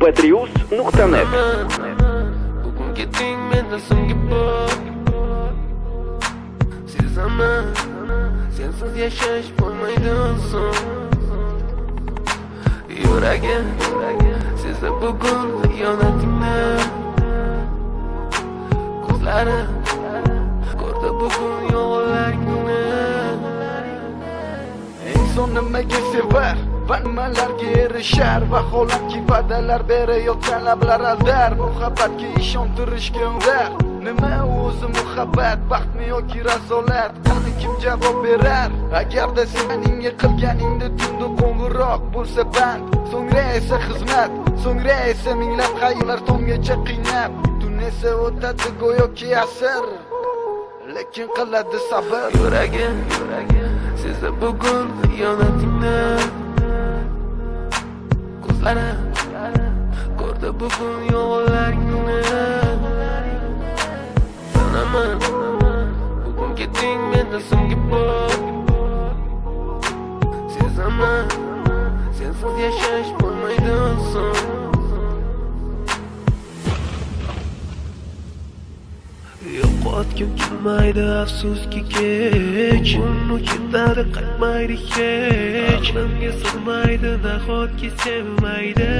mp3uz.net. Bugun keting mendan so'nggi bor. Sezaman, sensiz yashash bo'lmaydi oson. Yuragim sezdi bugun xiyonatingni. Ko'zlarim ko'rdi bugun yolg'onlaringni. Inson nimaga sevar va nimalarga erishar, vaholanki va'dalar berayotgan lablar aldar. Muhabbatga ishontirishga undar. Nima o'zi muhabbat, baxtmi yoki razolat? Qani kim javob berar? Agarda seningga qilganingda tunda qo'ng'iroq bo'lsa band, so'ngra esa xizmat, so'ngra esa minglab xayollar tomgacha qiynab, tun esa o'tadi go'yoki asr, lekin qiladi sabr. Yuragim sezdi bugun xiyonatingni. Ko'zlarim ko'rdi bugun yolg'onlaringni. Sanaman, bugun keting mendan so'nggi bor. Sezaman, sensiz yashash bo'lmaydi oson. Yo'qotgim kelmaydi afsuski kech, uni ketadi qaytmaydi hech. Menga sig'maydi nahotki sevmaydi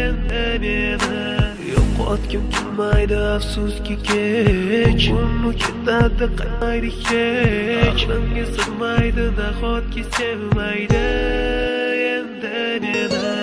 endi meni. Yo'qotgim kelmaydi afsuski kech, uni ketadi qaytmaydi hech. Menga sig'maydi nahotki sevmaydi endi meni.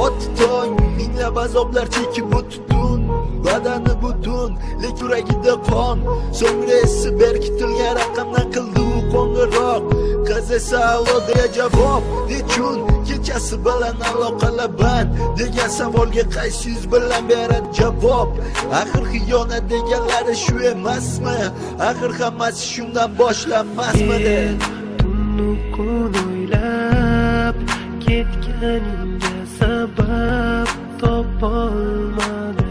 O'tdi tong, minglab azoblar chekib o'tdun, badani butun, lek yuragida qon. So'ngra esi berkitilgan raqamdan qildi u qo'ng'iroq. Qiz esa allo deya javob. Nechun kechasi bilan aloqalar band degan savolga qaysi yuz bilan beradi javob? Axir xiyonat deganlari shu emasmi? Axir hammasi shundan boshlanmasmidi? Tunni kun o'ylab ketganingga sabab topolmadim.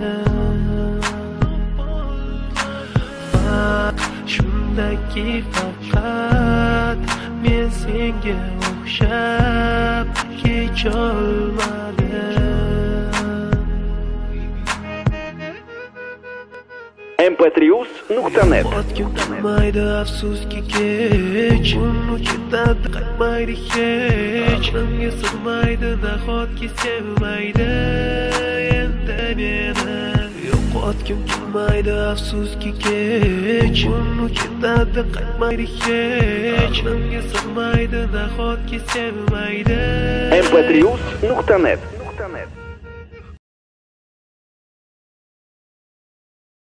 Shundaki faqat men senga o'xshab kecholmadim. mp3uz.net. Yo'qotgim kelmaydi afsuski kech, uni ketadi qaytmaydi hech. Menga sig'maydi nahotki sevmaydi endi meni. Yo'qotgim kelmaydi afsuski kech, uni ketadi qaytmaydi hech. Menga sig'maydi nahotki sevmaydi mp3uz.net.